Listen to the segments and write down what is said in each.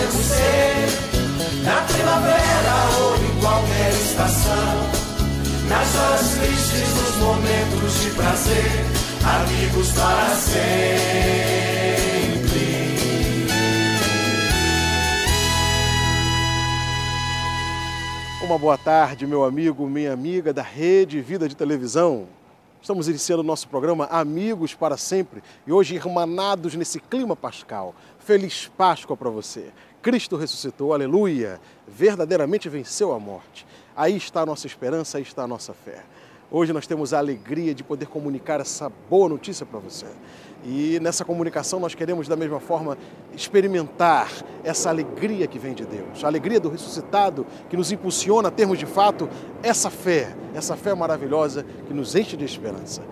podemos ser, na primavera ou em qualquer estação, nas horas tristes, nos momentos de prazer, amigos para sempre. Uma boa tarde, meu amigo, minha amiga da Rede Vida de Televisão. Estamos iniciando o nosso programa Amigos para Sempre e hoje irmanados nesse clima pascal. Feliz Páscoa para você. Cristo ressuscitou, aleluia, verdadeiramente venceu a morte. Aí está a nossa esperança, aí está a nossa fé. Hoje nós temos a alegria de poder comunicar essa boa notícia para você. E nessa comunicação nós queremos da mesma forma experimentar essa alegria que vem de Deus, a alegria do ressuscitado que nos impulsiona a termos de fato essa fé maravilhosa que nos enche de esperança.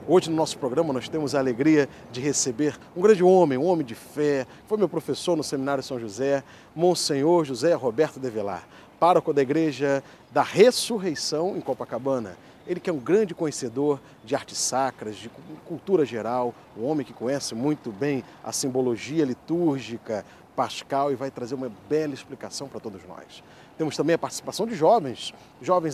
Hoje no nosso programa nós temos a alegria de receber um grande homem, um homem de fé, foi meu professor no Seminário São José, Monsenhor José Roberto de Velar, pároco da Igreja da Ressurreição em Copacabana. Ele que é um grande conhecedor de artes sacras, de cultura geral, um homem que conhece muito bem a simbologia litúrgica pascal e vai trazer uma bela explicação para todos nós. Temos também a participação de jovens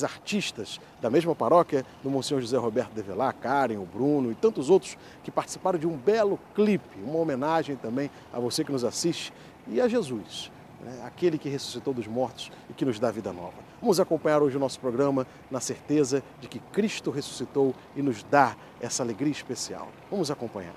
artistas da mesma paróquia do Monsenhor José Roberto de Velar, Karen, o Bruno e tantos outros que participaram de um belo clipe, uma homenagem também a você que nos assiste e a Jesus, né? Aquele que ressuscitou dos mortos e que nos dá vida nova. Vamos acompanhar hoje o nosso programa na certeza de que Cristo ressuscitou e nos dá essa alegria especial. Vamos acompanhar.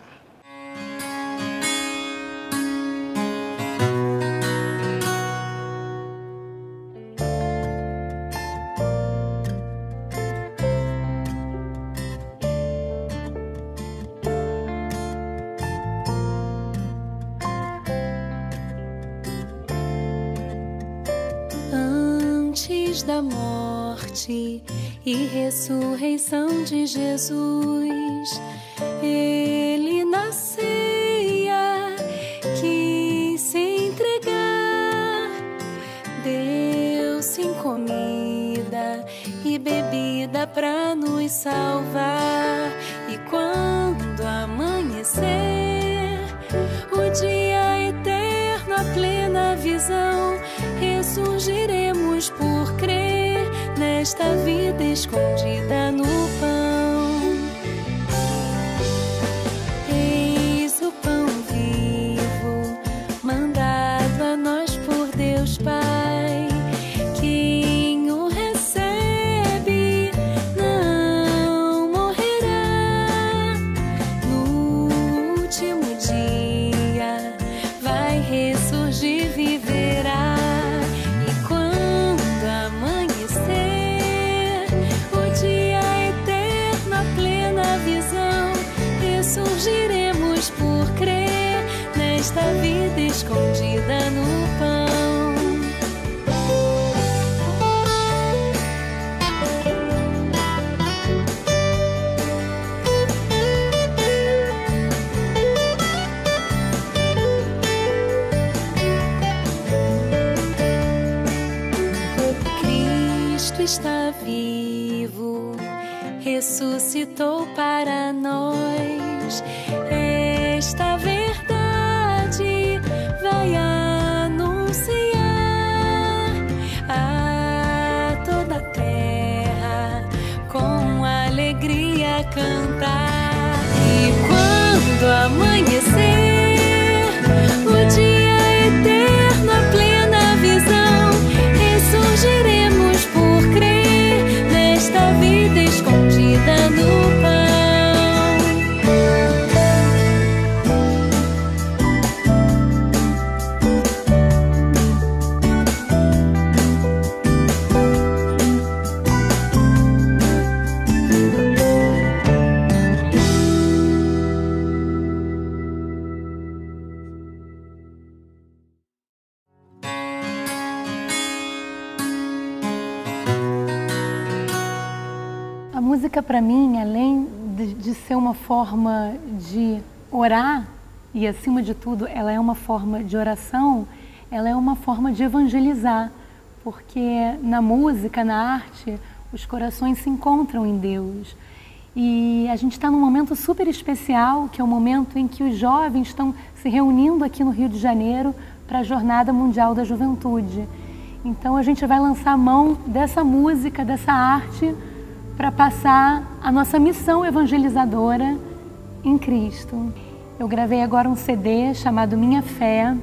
Da morte e ressurreição de Jesus, ele na ceia quis se entregar, deu-se em comida e bebida pra nos salvar. E quando amanhecer, o dia eterno, a plena visão, ressurgiremos por crer nesta vida escondida no pão. Eis o pão vivo, mandado a nós por Deus Pai. Quem o recebe não morrerá. No último dia vai ressurgir, viverá. Surgiremos por crer nesta vida escondida no pão. Cristo está vivo, ressuscitou para nós. Esta verdade vai anunciar a toda a terra, com alegria cantar. E quando amanhecer, o dia eterno, a plena visão, ressurgiremos por crer nesta vida escondida no pão. A música, para mim, além de ser uma forma de orar, e acima de tudo, ela é uma forma de oração, ela é uma forma de evangelizar, porque na música, na arte, os corações se encontram em Deus. E a gente está num momento super especial, que é o momento em que os jovens estão se reunindo aqui no Rio de Janeiro para a Jornada Mundial da Juventude. Então a gente vai lançar mão dessa música, dessa arte, para passar a nossa missão evangelizadora em Cristo. Eu gravei agora um CD chamado Minha Fé,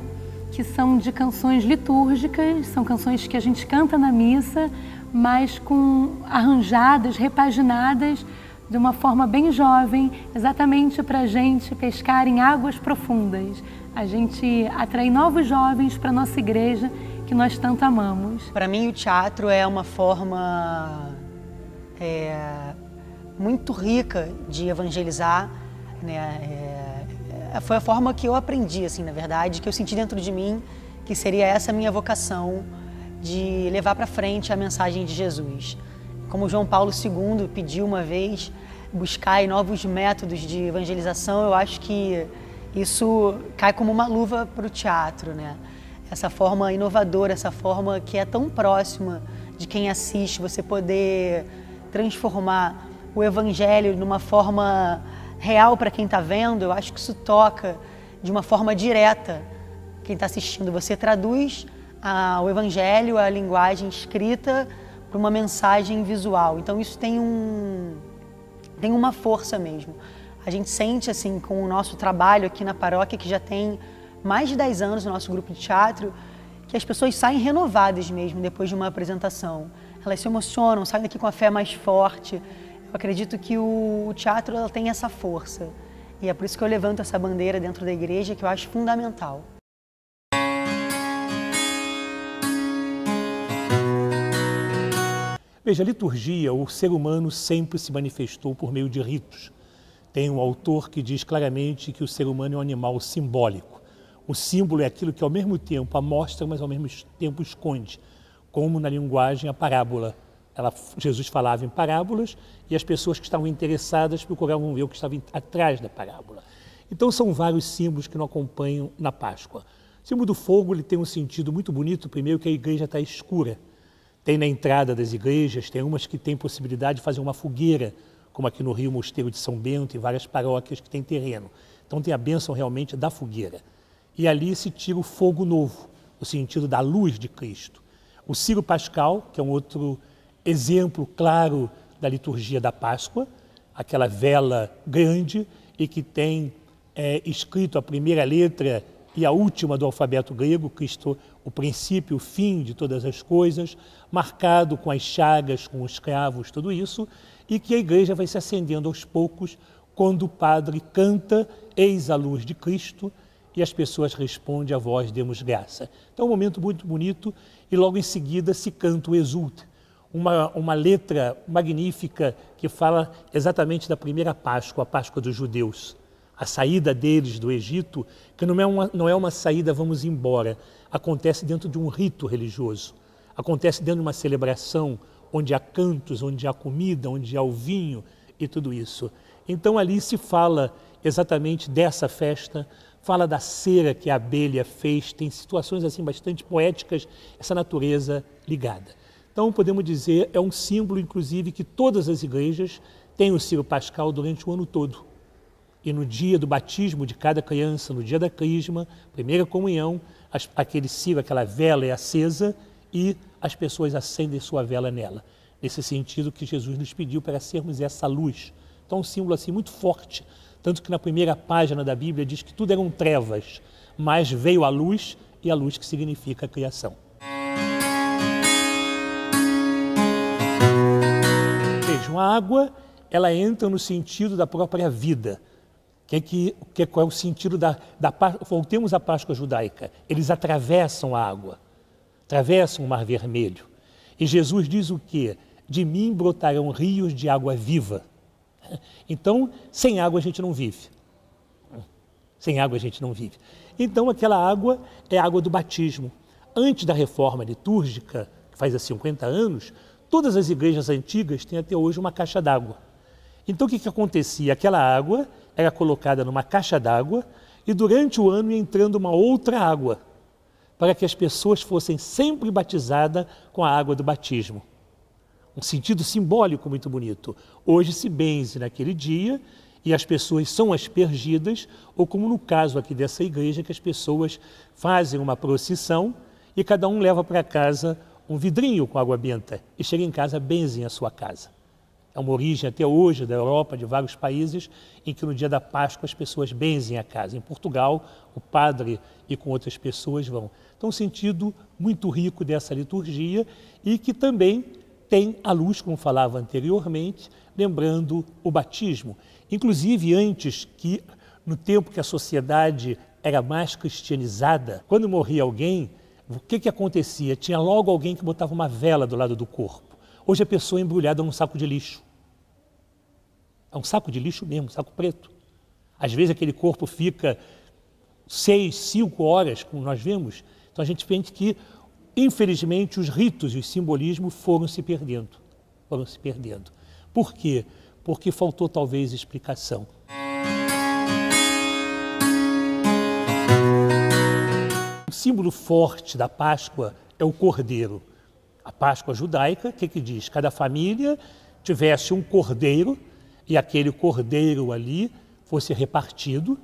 que são de canções litúrgicas, são canções que a gente canta na missa, mas arranjadas, repaginadas, de uma forma bem jovem, exatamente para a gente pescar em águas profundas. A gente atrai novos jovens para a nossa igreja, que nós tanto amamos. Para mim, o teatro é uma forma muito rica de evangelizar, né? Foi a forma que eu aprendi, assim, na verdade, que eu senti dentro de mim que seria essa minha vocação de levar para frente a mensagem de Jesus. Como João Paulo II pediu uma vez, buscar novos métodos de evangelização, eu acho que isso cai como uma luva para o teatro, né? Essa forma inovadora, essa forma que é tão próxima de quem assiste, você poder transformar o evangelho numa forma real para quem está vendo, eu acho que isso toca de uma forma direta quem está assistindo. Você traduz o evangelho, a linguagem escrita, para uma mensagem visual. Então isso tem uma força mesmo. A gente sente, assim, com o nosso trabalho aqui na paróquia, que já tem mais de 10 anos no nosso grupo de teatro, que as pessoas saem renovadas mesmo depois de uma apresentação. Elas se emocionam, saem daqui com a fé mais forte. Eu acredito que o teatro ela tem essa força. E é por isso que eu levanto essa bandeira dentro da igreja, que eu acho fundamental. Veja, a liturgia, o ser humano sempre se manifestou por meio de ritos. Tem um autor que diz claramente que o ser humano é um animal simbólico. O símbolo é aquilo que ao mesmo tempo mostra, mas ao mesmo tempo esconde, como na linguagem a parábola. Jesus falava em parábolas e as pessoas que estavam interessadas procuravam ver o que estava atrás da parábola. Então são vários símbolos que nos acompanham na Páscoa. O símbolo do fogo ele tem um sentido muito bonito, primeiro que a igreja está escura. Tem na entrada das igrejas, tem umas que têm possibilidade de fazer uma fogueira, como aqui no Rio, Mosteiro de São Bento e várias paróquias que têm terreno. Então tem a bênção realmente da fogueira. E ali se tira o fogo novo, no sentido da luz de Cristo. O Círio Pascal, que é um outro exemplo claro da liturgia da Páscoa, aquela vela grande e que tem escrito a primeira letra e a última do alfabeto grego, Cristo, o princípio, o fim de todas as coisas, marcado com as chagas, com os cravos, tudo isso, e que a igreja vai se acendendo aos poucos quando o padre canta Eis a luz de Cristo e as pessoas respondem a voz Demos graça. Então é um momento muito bonito e logo em seguida se canta o Exulta, uma letra magnífica que fala exatamente da primeira Páscoa, a Páscoa dos judeus. A saída deles do Egito, que não é uma saída vamos embora, acontece dentro de um rito religioso, acontece dentro de uma celebração onde há cantos, onde há comida, onde há o vinho e tudo isso. Então ali se fala exatamente dessa festa, fala da cera que a abelha fez, tem situações assim bastante poéticas, essa natureza ligada. Então podemos dizer, é um símbolo inclusive que todas as igrejas têm o Círio Pascal durante o ano todo. E no dia do batismo de cada criança, no dia da crisma, primeira comunhão, aquele círio, aquela vela é acesa e as pessoas acendem sua vela nela. Nesse sentido que Jesus nos pediu para sermos essa luz. Então um símbolo assim muito forte, tanto que na primeira página da Bíblia diz que tudo eram trevas, mas veio a luz e a luz que significa a criação. Vejam, a água ela entra no sentido da própria vida. Qual é o sentido voltemos à Páscoa judaica. Eles atravessam a água, atravessam o Mar Vermelho. E Jesus diz o quê? De mim brotarão rios de água viva. Então, sem água a gente não vive. Sem água a gente não vive. Então, aquela água é a água do batismo. Antes da reforma litúrgica, que faz há 50 anos, todas as igrejas antigas têm até hoje uma caixa d'água. Então, o que acontecia? Aquela água era colocada numa caixa d'água e durante o ano ia entrando uma outra água, para que as pessoas fossem sempre batizadas com a água do batismo. Um sentido simbólico muito bonito. Hoje se benze naquele dia e as pessoas são aspergidas, ou como no caso aqui dessa igreja, que as pessoas fazem uma procissão e cada um leva para casa um vidrinho com água benta e chega em casa, benzem a sua casa. É uma origem até hoje da Europa, de vários países, em que no dia da Páscoa as pessoas benzem a casa. Em Portugal, o padre e com outras pessoas vão. Então, um sentido muito rico dessa liturgia e que também tem a luz, como falava anteriormente, lembrando o batismo. Inclusive, antes que, no tempo que a sociedade era mais cristianizada, quando morria alguém, o que acontecia? Tinha logo alguém que botava uma vela do lado do corpo. Hoje a pessoa é embrulhada num saco de lixo. É um saco de lixo mesmo, um saco preto. Às vezes aquele corpo fica 6, 5 horas, como nós vemos. Então a gente pensa que, infelizmente, os ritos e o simbolismo foram se perdendo. Foram se perdendo. Por quê? Porque faltou talvez explicação. O símbolo forte da Páscoa é o cordeiro. A Páscoa judaica, o que diz? Cada família tivesse um cordeiro e aquele cordeiro ali fosse repartido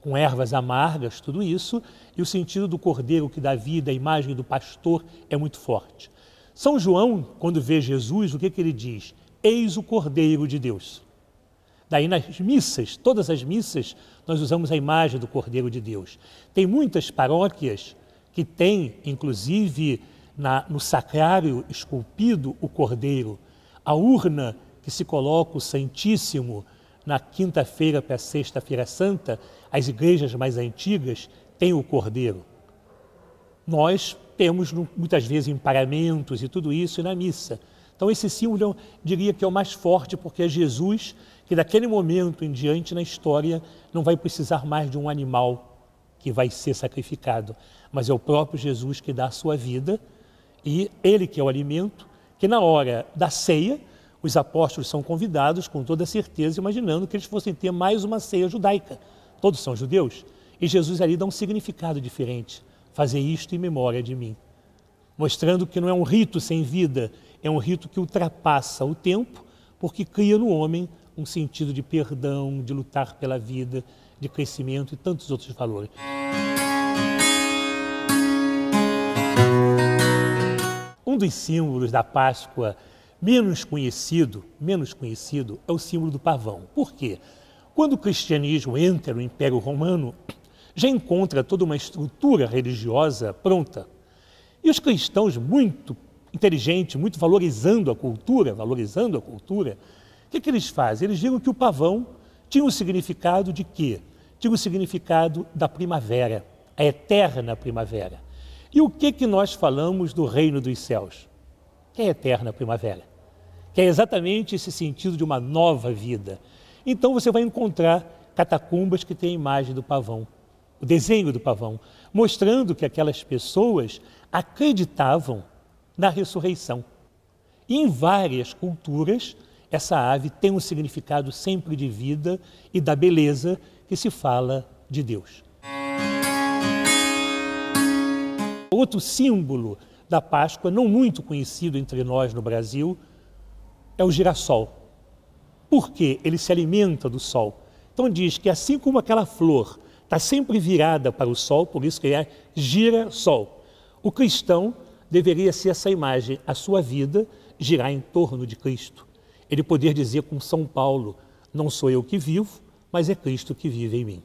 com ervas amargas, tudo isso, e o sentido do cordeiro que dá vida, a imagem do pastor é muito forte. São João, quando vê Jesus, o que ele diz? Eis o Cordeiro de Deus. Daí nas missas, todas as missas, nós usamos a imagem do Cordeiro de Deus. Tem muitas paróquias que têm, inclusive, no sacrário esculpido o Cordeiro, a urna que se coloca o Santíssimo na quinta-feira para a sexta-feira santa, as igrejas mais antigas têm o Cordeiro. Nós temos muitas vezes em paramentos e tudo isso e na missa. Então esse símbolo eu diria que é o mais forte, porque é Jesus que daquele momento em diante na história não vai precisar mais de um animal que vai ser sacrificado, mas é o próprio Jesus que dá a sua vida e ele que é o alimento, que na hora da ceia os apóstolos são convidados com toda certeza, imaginando que eles fossem ter mais uma ceia judaica. Todos são judeus e Jesus ali dá um significado diferente, fazer isto em memória de mim, mostrando que não é um rito sem vida, é um rito que ultrapassa o tempo, porque cria no homem um sentido de perdão, de lutar pela vida, de crescimento e tantos outros valores. Um dos símbolos da Páscoa menos conhecido é o símbolo do pavão. Por quê? Quando o cristianismo entra no Império Romano, já encontra toda uma estrutura religiosa pronta. E os cristãos, muito inteligentes, muito valorizando a cultura, o que eles fazem? Eles viram que o pavão tinha o significado de quê? Tinha o significado da primavera, a eterna primavera. E o que nós falamos do reino dos céus? Que é a eterna primavera, que é exatamente esse sentido de uma nova vida. Então você vai encontrar catacumbas que têm a imagem do pavão, o desenho do pavão, mostrando que aquelas pessoas acreditavam na ressurreição. E em várias culturas, essa ave tem um significado sempre de vida e da beleza que se fala de Deus. Outro símbolo da Páscoa, não muito conhecido entre nós no Brasil, é o girassol. Por quê? Ele se alimenta do sol. Então diz que assim como aquela flor está sempre virada para o sol, por isso que é gira-sol, o cristão deveria ser essa imagem, a sua vida girar em torno de Cristo. Ele poder dizer com São Paulo, não sou eu que vivo, mas é Cristo que vive em mim.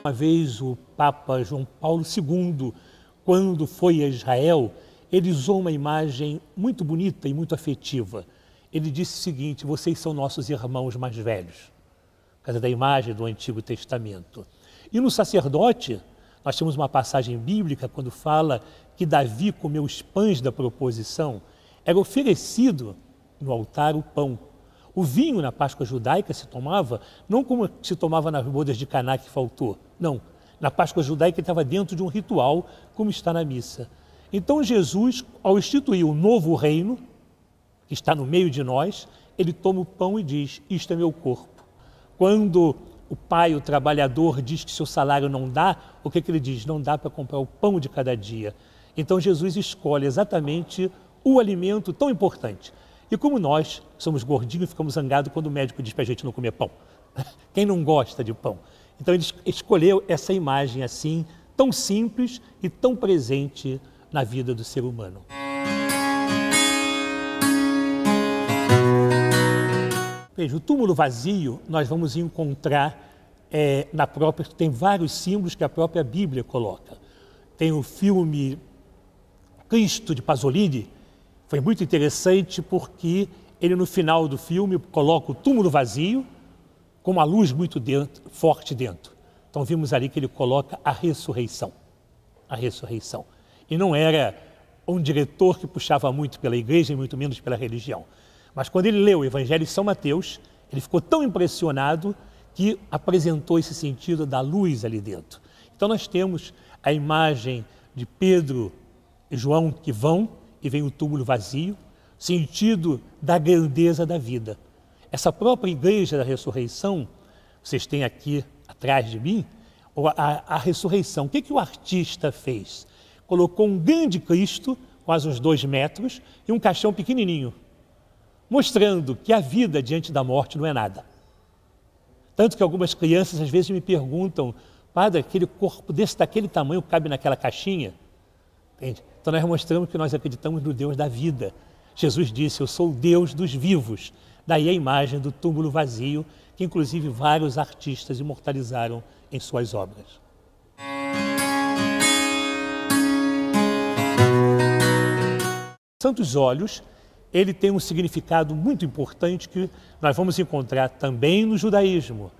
Uma vez o Papa João Paulo II, quando foi a Israel, ele usou uma imagem muito bonita e muito afetiva. Ele disse o seguinte: vocês são nossos irmãos mais velhos, por causa da imagem do Antigo Testamento. E no sacerdote, nós temos uma passagem bíblica quando fala que Davi comeu os pães da proposição, era oferecido no altar o pão. O vinho na Páscoa judaica se tomava, não como se tomava nas bodas de Caná que faltou, não. Na Páscoa judaica estava dentro de um ritual, como está na missa. Então Jesus, ao instituir um novo reino, que está no meio de nós, ele toma o pão e diz, isto é meu corpo. Quando o pai, o trabalhador, diz que seu salário não dá, o que ele diz? Não dá para comprar o pão de cada dia. Então Jesus escolhe exatamente o alimento tão importante. E como nós somos gordinhos, ficamos zangados quando o médico diz para a gente não comer pão. Quem não gosta de pão? Então ele escolheu essa imagem assim, tão simples e tão presente na vida do ser humano. Veja, o túmulo vazio nós vamos encontrar tem vários símbolos que a própria Bíblia coloca. Tem o filme Cristo de Pasolini, foi muito interessante porque ele no final do filme coloca o túmulo vazio com uma luz muito forte dentro. Então vimos ali que ele coloca a ressurreição. A ressurreição. E não era um diretor que puxava muito pela igreja e muito menos pela religião. Mas quando ele leu o Evangelho de São Mateus, ele ficou tão impressionado que apresentou esse sentido da luz ali dentro. Então nós temos a imagem de Pedro e João que vão e vem o túmulo vazio, sentido da grandeza da vida. Essa própria igreja da ressurreição, vocês têm aqui atrás de mim, a ressurreição. O que o artista fez? Colocou um grande Cristo, quase uns 2 metros, e um caixão pequenininho, mostrando que a vida diante da morte não é nada. Tanto que algumas crianças às vezes me perguntam, padre, aquele corpo daquele tamanho cabe naquela caixinha? Entende? Então nós mostramos que nós acreditamos no Deus da vida. Jesus disse, eu sou o Deus dos vivos. Daí a imagem do túmulo vazio, que inclusive vários artistas imortalizaram em suas obras. Santos Óleos, ele tem um significado muito importante que nós vamos encontrar também no judaísmo.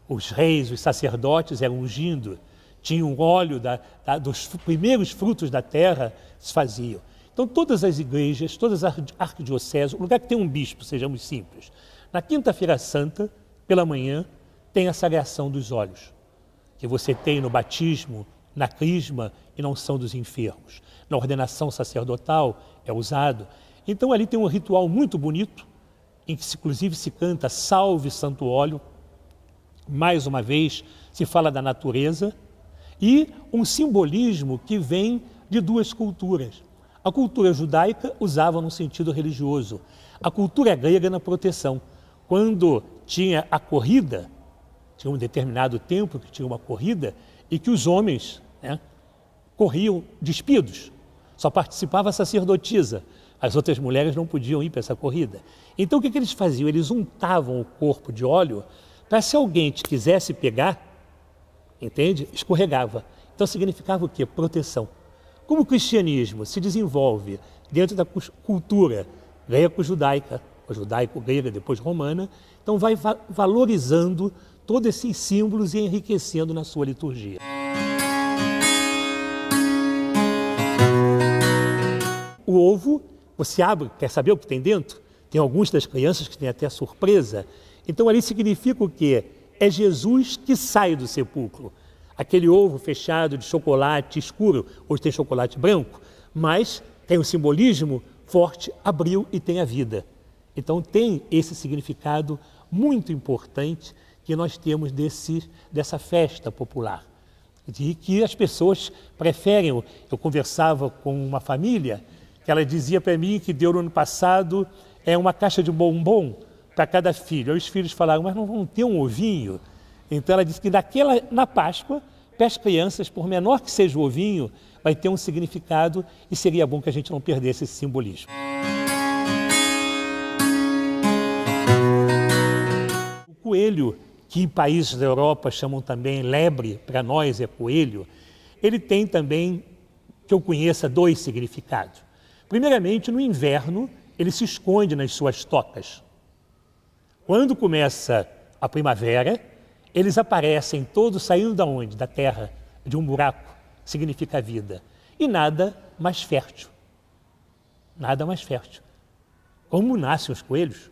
Os reis, os sacerdotes eram ungindo, tinham óleo dos primeiros frutos da terra, se faziam. Então todas as igrejas, todas as arquidioceses, o lugar que tem um bispo, sejamos simples, na quinta-feira santa, pela manhã, tem a sagração dos óleos, que você tem no batismo, na crisma e na unção dos enfermos. Na ordenação sacerdotal é usado. Então ali tem um ritual muito bonito, em que inclusive se canta Salve Santo Óleo, mais uma vez se fala da natureza, e um simbolismo que vem de 2 culturas. A cultura judaica usava no sentido religioso, a cultura grega na proteção. Quando tinha a corrida, tinha um determinado tempo que tinha uma corrida, e que os homens corriam despidos, só participava a sacerdotisa. As outras mulheres não podiam ir para essa corrida. Então o que eles faziam? Eles untavam o corpo de óleo para se alguém te quisesse pegar, entende? Escorregava. Então significava o quê? Proteção. Como o cristianismo se desenvolve dentro da cultura greco-judaica, judaico-grega, depois romana, então vai valorizando todos esses símbolos e enriquecendo na sua liturgia. O ovo, você abre, quer saber o que tem dentro? Tem algumas das crianças que têm até surpresa. Então ali significa o quê? É Jesus que sai do sepulcro. Aquele ovo fechado de chocolate escuro, hoje tem chocolate branco, mas tem um simbolismo forte, abriu e tem a vida. Então tem esse significado muito importante que nós temos dessa festa popular, de que as pessoas preferem. Eu conversava com uma família que ela dizia para mim que deu no ano passado uma caixa de bombom para cada filho. Aí os filhos falaram, mas não vão ter um ovinho? Então ela disse que na Páscoa, para as crianças, por menor que seja o ovinho, vai ter um significado e seria bom que a gente não perdesse esse simbolismo. O coelho, que em países da Europa chamam também lebre, para nós é coelho, ele tem também, que eu conheça, 2 significados. Primeiramente, no inverno, ele se esconde nas suas tocas. Quando começa a primavera, eles aparecem todos saindo da onde? Da terra, de um buraco, significa vida. E nada mais fértil. Nada mais fértil. Como nascem os coelhos?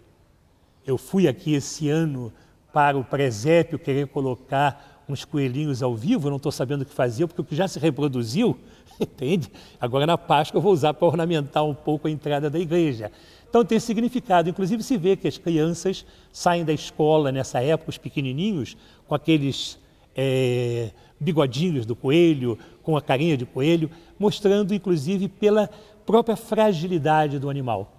Eu fui aqui esse ano para o presépio querer colocar uns coelhinhos ao vivo, eu não estou sabendo o que fazer, porque o que já se reproduziu, entende? Agora na Páscoa eu vou usar para ornamentar um pouco a entrada da igreja. Então tem significado, inclusive se vê que as crianças saem da escola nessa época, os pequenininhos, com aqueles bigodinhos do coelho, com a carinha de coelho, mostrando inclusive pela própria fragilidade do animal.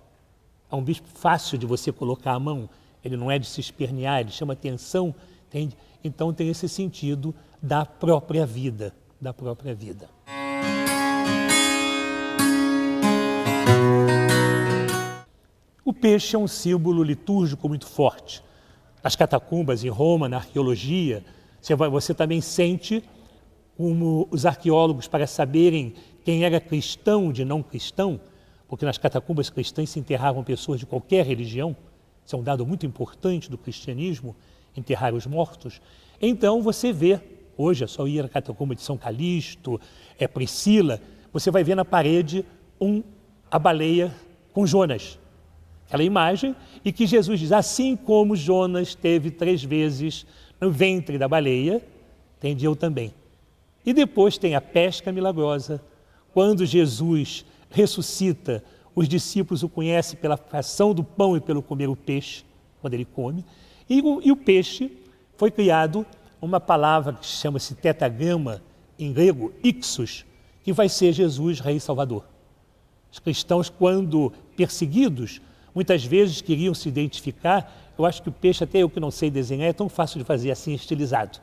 É um bispo fácil de você colocar a mão, ele não é de se espernear, ele chama atenção, entende? Então tem esse sentido da própria vida, da própria vida. O peixe é um símbolo litúrgico muito forte. Nas catacumbas em Roma, na arqueologia, você também sente como os arqueólogos, para saberem quem era cristão de não cristão, porque nas catacumbas cristãs se enterravam pessoas de qualquer religião, isso é um dado muito importante do cristianismo, enterrar os mortos. Então você vê, hoje é só ir na catacumba de São Calixto, Priscila, você vai ver na parede a baleia com Jonas. Aquela imagem, e que Jesus diz, assim como Jonas esteve 3 vezes no ventre da baleia, entendi eu também. E depois tem a pesca milagrosa, quando Jesus ressuscita, os discípulos o conhecem pela fração do pão e pelo comer o peixe, quando ele come, e o peixe foi criado uma palavra que chama-se tetragrama, em grego, ixos, que vai ser Jesus, Rei e Salvador. Os cristãos, quando perseguidos, muitas vezes queriam se identificar. Eu acho que o peixe, até eu que não sei desenhar, é tão fácil de fazer assim, estilizado.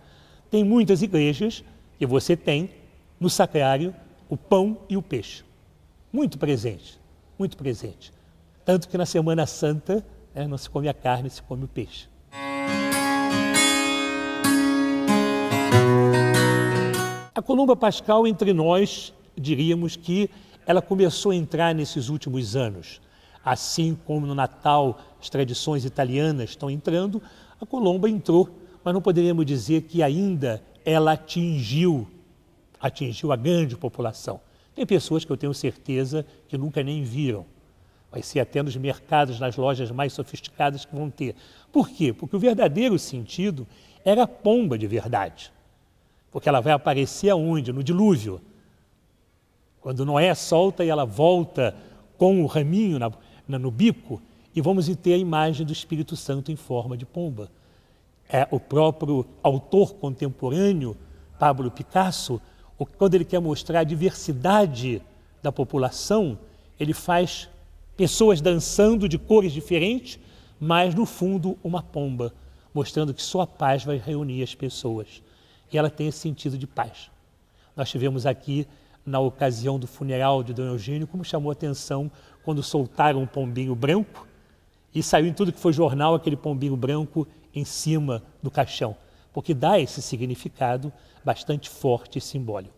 Tem muitas igrejas que você tem no sacrário o pão e o peixe. Muito presente, muito presente. Tanto que na Semana Santa não se come a carne, se come o peixe. A colomba pascal, entre nós, diríamos que ela começou a entrar nesses últimos anos. Assim como no Natal as tradições italianas estão entrando, a colomba entrou, mas não poderíamos dizer que ainda ela atingiu a grande população. Tem pessoas que eu tenho certeza que nunca nem viram. Vai ser até nos mercados, nas lojas mais sofisticadas que vão ter. Por quê? Porque o verdadeiro sentido era a pomba de verdade. Porque ela vai aparecer aonde? No dilúvio. Quando Noé solta e ela volta com o raminho no bico, e vamos ter a imagem do Espírito Santo em forma de pomba. O próprio autor contemporâneo, Pablo Picasso, quando ele quer mostrar a diversidade da população, ele faz pessoas dançando de cores diferentes, mas no fundo uma pomba, mostrando que só a paz vai reunir as pessoas. E ela tem esse sentido de paz. Nós tivemos aqui, na ocasião do funeral de Dom Eugênio, como chamou a atenção quando soltaram um pombinho branco e saiu em tudo que foi jornal aquele pombinho branco em cima do caixão, porque dá esse significado bastante forte e simbólico.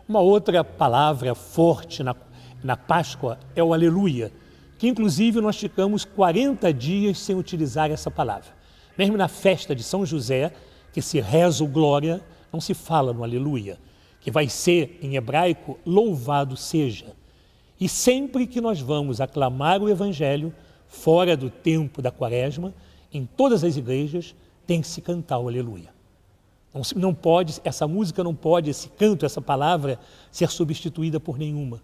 Uma outra palavra forte na Páscoa é o aleluia, que inclusive nós ficamos 40 dias sem utilizar essa palavra. Mesmo na festa de São José, que se reza o glória, não se fala no aleluia, que vai ser, em hebraico, louvado seja. E sempre que nós vamos aclamar o Evangelho, fora do tempo da Quaresma, em todas as igrejas, tem que se cantar o aleluia. Não pode, essa música não pode, esse canto, essa palavra, ser substituída por nenhuma.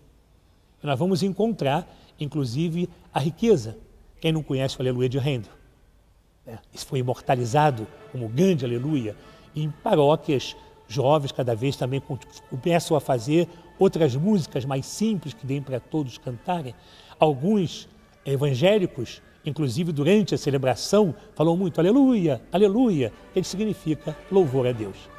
E nós vamos encontrar, inclusive, a riqueza. Quem não conhece o aleluia de Handel? Isso foi imortalizado como grande aleluia. E em paróquias jovens, cada vez também começam a fazer outras músicas mais simples que deem para todos cantarem. Alguns evangélicos, inclusive durante a celebração, falam muito aleluia, aleluia, que significa louvor a Deus.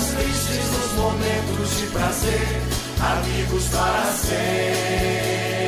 horas tristes, nos momentos de prazer, amigos para sempre.